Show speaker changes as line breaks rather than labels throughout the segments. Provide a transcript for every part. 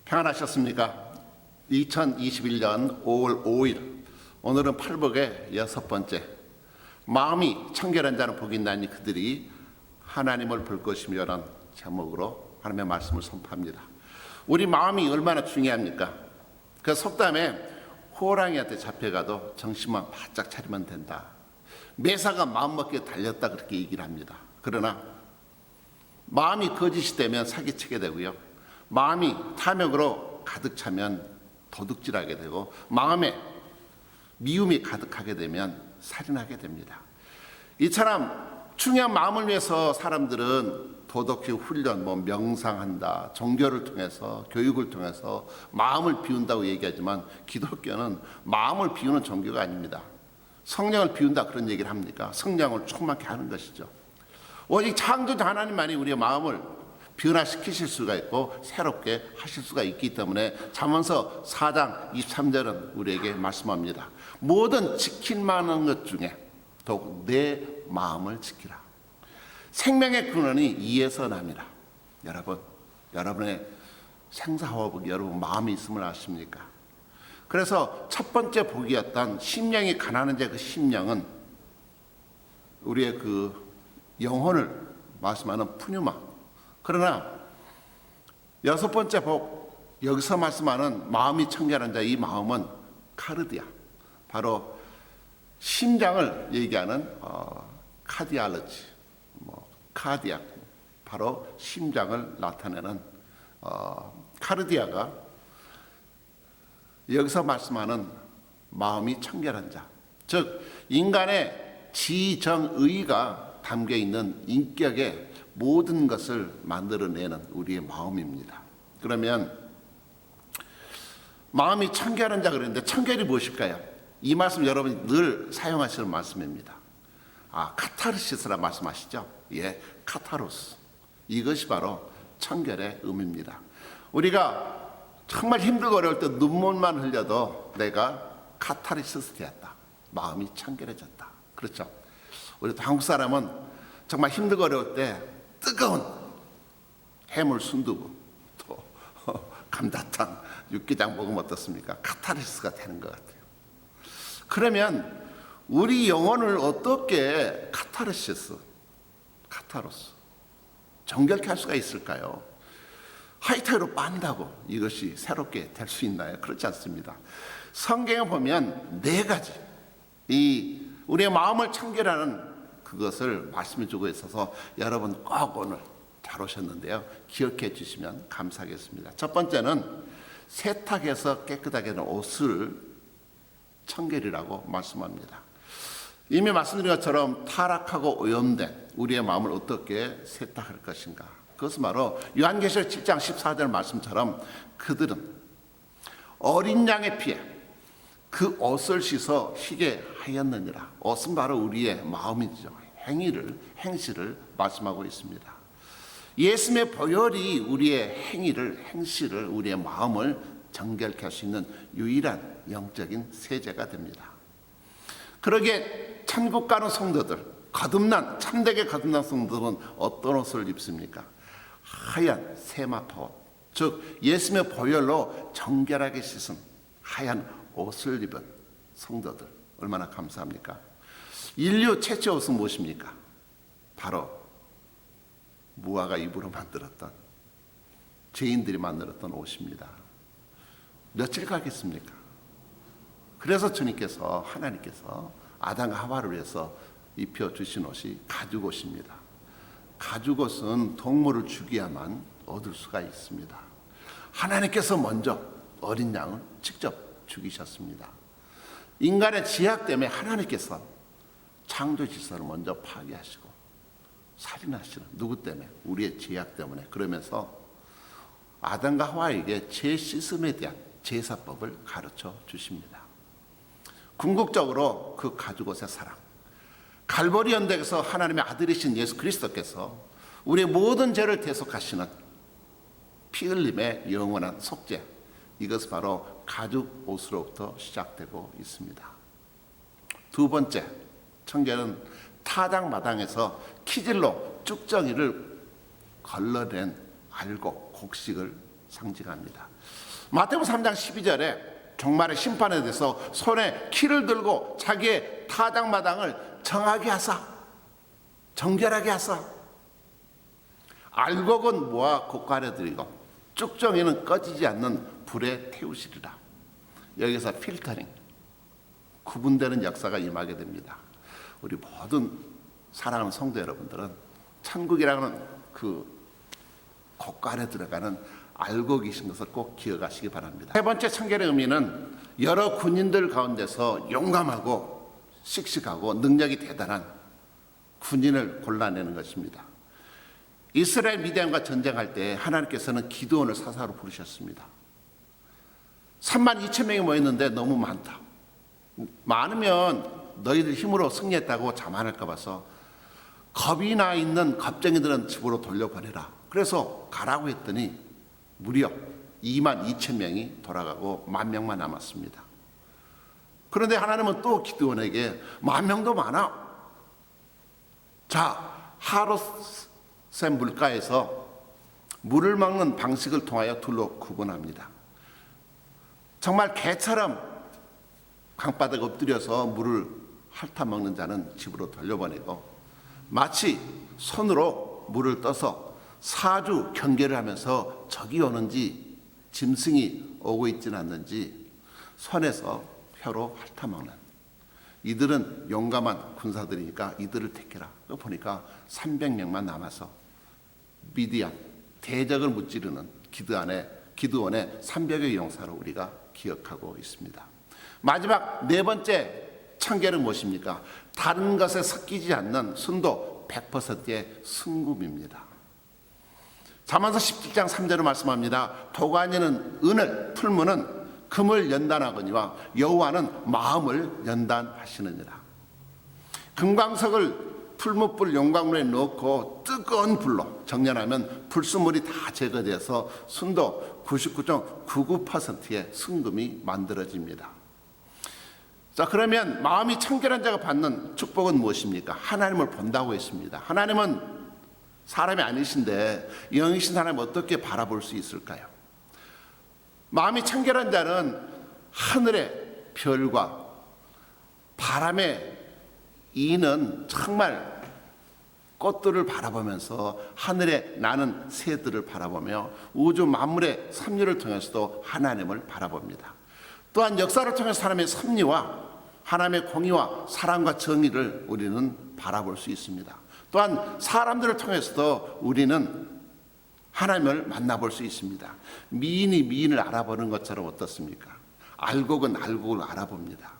평안하셨습니까? 2021년 5월 5일, 오늘은 팔복의 6번째. 마음이 청결한 자는 복이 있나니 그들이 하나님을 볼 것이며라는 제목으로 하나님의 말씀을 선포합니다. 우리 마음이 얼마나 중요합니까? 그 속담에 호랑이한테 잡혀가도 정신만 바짝 차리면 된다. 매사가 마음먹기에 달렸다, 그렇게 얘기를 합니다. 그러나 마음이 거짓이 되면 사기치게 되고요, 마음이 탐욕으로 가득 차면 도둑질하게 되고, 마음에 미움이 가득하게 되면 살인하게 됩니다. 이처럼 중요한 마음을 위해서 사람들은 도덕교 훈련, 명상한다, 종교를 통해서, 교육을 통해서 마음을 비운다고 얘기하지만, 기독교는 마음을 비우는 종교가 아닙니다. 성령을 비운다, 그런 얘기를 합니까? 성령을 충만케 하는 것이죠. 오직 창조자 하나님만이 우리의 마음을 변화시키실 수가 있고 새롭게 하실 수가 있기 때문에 잠언서 4장 23절은 우리에게 말씀합니다. 모든 지킬 만한 것 중에 더욱 내 마음을 지키라. 생명의 근원이 이에서 납니다. 여러분의 생사화복이 여러분 마음이 있음을 아십니까? 그래서 첫 번째 복이었던 심령이 가난한 자, 그 심령은 우리의 그 영혼을 말씀하는 푸뉴마. 그러나 여섯 번째 복, 여기서 말씀하는 마음이 청결한 자, 이 마음은 카르디아, 바로 심장을 얘기하는 카디알러지, 카디악, 바로 심장을 나타내는 카르디아가 여기서 말씀하는 마음이 청결한 자, 즉 인간의 지정의가 담겨있는 인격의 모든 것을 만들어내는 우리의 마음입니다. 그러면 마음이 청결한 자 그랬는데, 청결이 무엇일까요? 이 말씀 여러분이 늘 사용하시는 말씀입니다. 카타르시스라 말씀하시죠? 예, 카타로스. 이것이 바로 청결의 의미입니다. 우리가 정말 힘들고 어려울 때 눈물만 흘려도 내가 카타르시스 되었다, 마음이 청결해졌다. 그렇죠? 우리 한국 사람은 정말 힘들고 어려울 때 뜨거운 해물 순두부, 또 감자탕, 육개장 먹으면 어떻습니까? 카타르시스가 되는 것 같아요. 그러면 우리 영혼을 어떻게 카타르시스, 카타로스, 정결케 할 수가 있을까요? 하이타이로 빤다고 이것이 새롭게 될 수 있나요? 그렇지 않습니다. 성경에 보면 네 가지, 이 우리의 마음을 청결하는 그것을 말씀해 주고 있어서 여러분 꼭 오늘 잘 오셨는데요, 기억해 주시면 감사하겠습니다. 첫 번째는 세탁해서 깨끗하게 하는 옷을 청결이라고 말씀합니다. 이미 말씀드린 것처럼 타락하고 오염된 우리의 마음을 어떻게 세탁할 것인가, 그것은 바로 요한계시록 7장 14절 말씀처럼 그들은 어린 양의 피에 그 옷을 씻어 희게 하였느니라. 옷은 바로 우리의 마음이죠. 행실을 말씀하고 있습니다. 예수님의 보혈이 우리의 행실을, 우리의 마음을 정결케 할 수 있는 유일한 영적인 세제가 됩니다. 그러기에 천국 가는 성도들, 참되게 거듭난 성도들은 어떤 옷을 입습니까? 하얀 세마포, 즉 예수님의 보혈로 정결하게 씻은 하얀 옷을 입은 성도들, 얼마나 감사합니까? 인류 최초 옷은 무엇입니까? 바로 무화과 잎으로 만들었던, 죄인들이 만들었던 옷입니다. 며칠 가겠습니까? 그래서 하나님께서 아담과 하와를 위해서 입혀주신 옷이 가죽옷입니다. 가죽옷은 동물을 죽여야만 얻을 수가 있습니다. 하나님께서 먼저 어린 양을 직접 죽이셨습니다. 인간의 지약 때문에 하나님께서 창조 질서를 먼저 파괴하시고 살인하시는, 누구 때문에? 우리의 지약 때문에. 그러면서 아담과 하와에게 죄 씻음에 대한 제사법을 가르쳐 주십니다. 궁극적으로 그 가죽옷의 사랑, 갈보리 언덕에서 하나님의 아들이신 예수 그리스도께서 우리의 모든 죄를 대속하시는 피 흘림의 영원한 속죄, 이것은 바로 가죽 옷으로부터 시작되고 있습니다. 두 번째, 청결은 타작마당에서 키질로 쭉정이를 걸러낸 알곡, 곡식을 상징합니다. 마태복음 3장 12절에 종말의 심판에 대해서 손에 키를 들고 자기의 타작마당을 정하게 하사, 정결하게 하사, 알곡은 모아 고가려 드리고 쭉정이는 꺼지지 않는 불에 태우시리라. 여기서 필터링, 구분되는 역사가 임하게 됩니다. 우리 모든 사랑하는 성도 여러분들은 천국이라는 그 고가려 들어가는 알곡이신 것을 꼭 기억하시기 바랍니다. 세 번째 청결의 의미는 여러 군인들 가운데서 용감하고 씩씩하고 능력이 대단한 군인을 골라내는 것입니다. 이스라엘 미디안과 전쟁할 때 하나님께서는 기드온을 사사로 부르셨습니다. 32,000명이 모였는데 너무 많다. 많으면 너희들 힘으로 승리했다고 자만할까 봐서 겁이 나 있는 겁쟁이들은 집으로 돌려보내라. 그래서 가라고 했더니 무려 22,000명이 돌아가고 10,000명만 남았습니다. 그런데 하나님은 또 기드온에게 10,000명도 많아. 자, 하롯샘 물가에서 물을 먹는 방식을 통하여 둘로 구분합니다. 정말 개처럼 강바닥에 엎드려서 물을 핥아 먹는 자는 집으로 돌려보내고, 마치 손으로 물을 떠서 사주 경계를 하면서 적이 오는지 짐승이 오고 있지는 않는지 손에서 혀로 핥아먹는, 이들은 용감한 군사들이니까 이들을 택해라. 보니까 300명만 남아서 미디안 대적을 무찌르는 기드온의 300의 용사로 우리가 기억하고 있습니다. 마지막 네 번째 청결은 무엇입니까? 다른 것에 섞이지 않는 순도 100%의 순금입니다. 잠언서 17장 3절로 말씀합니다. 도가니는 은을, 풀무는 금을 연단하거니와 여호와는 마음을 연단하시느니라. 금광석을 풀무불 용광로에 넣고 뜨거운 불로 정렬하면 불순물이 다 제거되어서 순도 99.99%의 순금이 만들어집니다. 자, 그러면 마음이 청결한 자가 받는 축복은 무엇입니까? 하나님을 본다고 했습니다. 하나님은 사람이 아니신데 영이신 하나님 어떻게 바라볼 수 있을까요? 마음이 청결한 자는 하늘의 별과 바람에 이는 정말 꽃들을 바라보면서 하늘에 나는 새들을 바라보며 우주 만물의 섭리를 통해서도 하나님을 바라봅니다. 또한 역사를 통해서 사람의 섭리와 하나님의 공의와 사랑과 정의를 우리는 바라볼 수 있습니다. 또한 사람들을 통해서도 우리는 하나님을 만나볼 수 있습니다. 미인이 미인을 알아보는 것처럼 어떻습니까? 알곡은 알곡을 알아봅니다.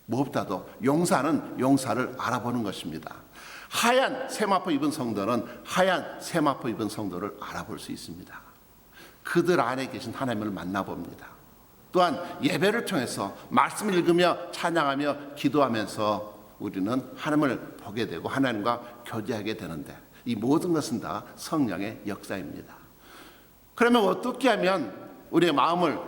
무엇보다도 용사는 용사를 알아보는 것입니다. 하얀 세마포 입은 성도는 하얀 세마포 입은 성도를 알아볼 수 있습니다. 그들 안에 계신 하나님을 만나봅니다. 또한 예배를 통해서 말씀을 읽으며 찬양하며 기도하면서 우리는 하나님을 보게 되고 하나님과 교제하게 되는데, 이 모든 것은 다 성령의 역사입니다. 그러면 어떻게 하면 우리의 마음을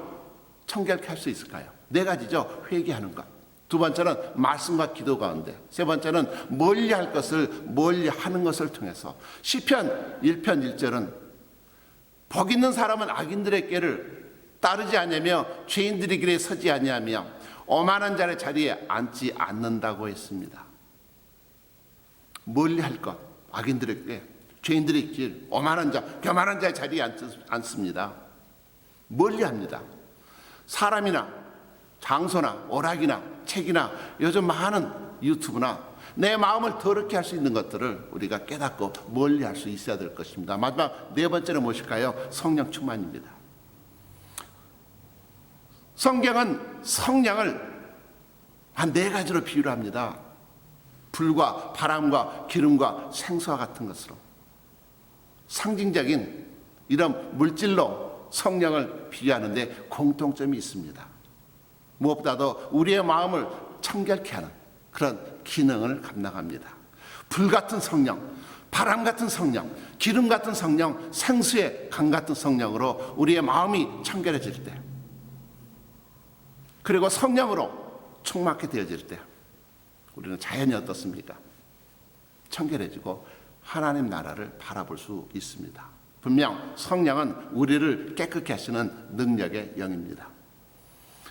청결케 할 수 있을까요? 네 가지죠. 회개하는 것. 두 번째는 말씀과 기도 가운데. 세 번째는 멀리할 것을 멀리하는 것을 통해서. 시편 1편 1절은 복 있는 사람은 악인들의 꾀를 따르지 아니하며 죄인들의 길에 서지 아니하며 오만한 자의 자리에 앉지 않는다고 했습니다. 멀리할 것, 악인들의 꾀, 죄인들의 길, 오만한 자, 교만한 자의 자리에 앉습니다. 멀리합니다. 사람이나 장소나 오락이나 책이나 요즘 많은 유튜브나 내 마음을 더럽게 할 수 있는 것들을 우리가 깨닫고 멀리할 수 있어야 될 것입니다. 마지막 네 번째는 무엇일까요? 성령 충만입니다. 성경은 성령을 한 네 가지로 비유를 합니다. 불과 바람과 기름과 생수와 같은 것으로 상징적인 이런 물질로 성령을 비유하는데 공통점이 있습니다. 무엇보다도 우리의 마음을 청결케 하는 그런 기능을 감당합니다. 불 같은 성령, 바람 같은 성령, 기름 같은 성령, 생수의 강 같은 성령으로 우리의 마음이 청결해질 때, 그리고 성령으로 충만하게 되어질 때 우리는 자연히 어떻습니까? 청결해지고 하나님 나라를 바라볼 수 있습니다. 분명 성령은 우리를 깨끗게 하시는 능력의 영입니다.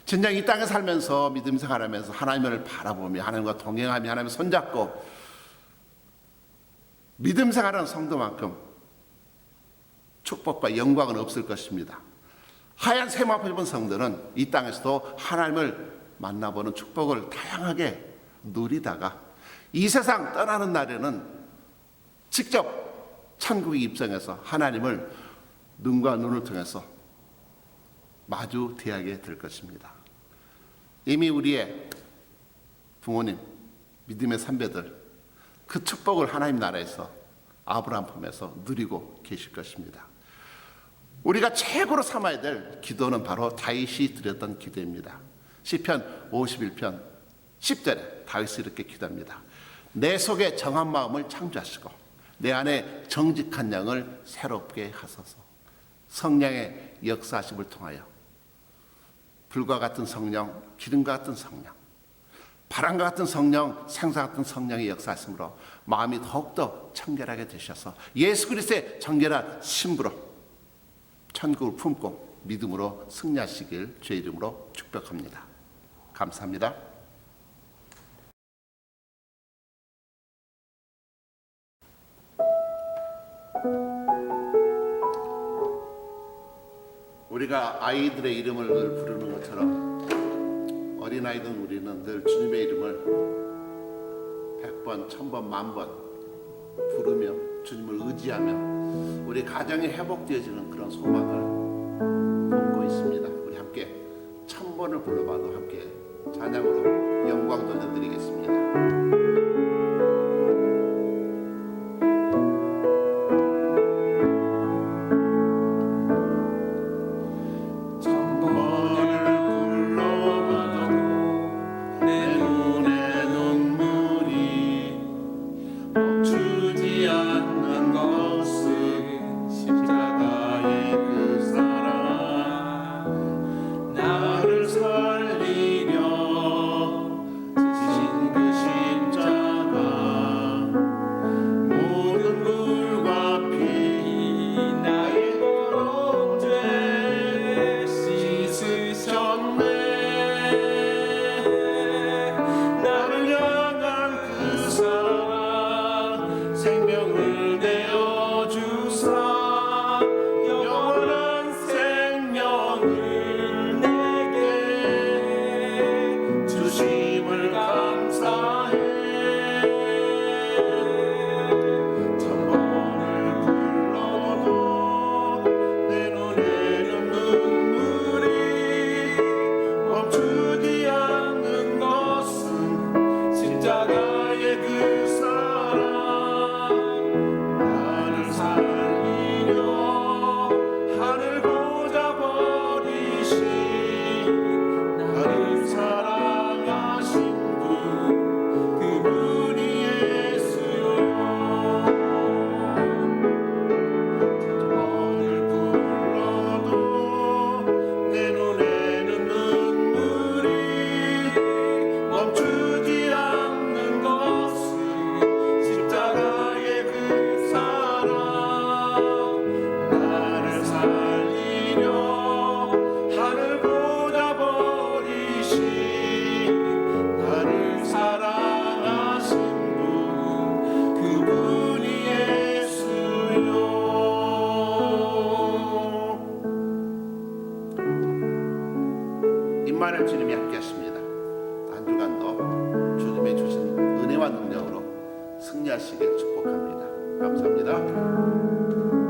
진정 이 땅에 살면서 믿음 생활하면서 하나님을 바라보며 하나님과 동행하며 하나님을 손잡고 믿음 생활하는 성도만큼 축복과 영광은 없을 것입니다. 하얀 세마포 입은 성도는 이 땅에서도 하나님을 만나보는 축복을 다양하게 누리다가 이 세상 떠나는 날에는 직접 천국에 입성해서 하나님을 눈과 눈을 통해서 마주 대하게 될 것입니다. 이미 우리의 부모님, 믿음의 선배들 그 축복을 하나님 나라에서 아브라함 품에서 누리고 계실 것입니다. 우리가 최고로 삼아야 될 기도는 바로 다윗이 드렸던 기도입니다. 시편 51편 10절에 다윗이 이렇게 기도합니다. 내 속에 정한 마음을 창조하시고 내 안에 정직한 영을 새롭게 하소서. 성령의 역사하심을 통하여 불과 같은 성령, 기름과 같은 성령, 바람과 같은 성령, 생사 같은 성령의 역사하심으로 마음이 더욱더 청결하게 되셔서 예수 그리스도의 정결한 신부로 천국을 품고 믿음으로 승리하시길 주의 이름으로 축복합니다. 감사합니다. 우리가 아이들의 이름을 늘 부르는 것처럼 어린아이든 우리는 늘 주님의 이름을 100번, 1000번, 10,000번 부르며 주님을 의지하며 우리 가정이 회복되어지는 그런 소망을 품고 있습니다. 우리 함께 1000번을 불러봐도 함께 찬양으로 영광 돌려드리겠습니다. 임마누엘 주님이 함께 하십니다. 한 주간도 주님의 주신 은혜와 능력으로 승리하시길 축복합니다. 감사합니다.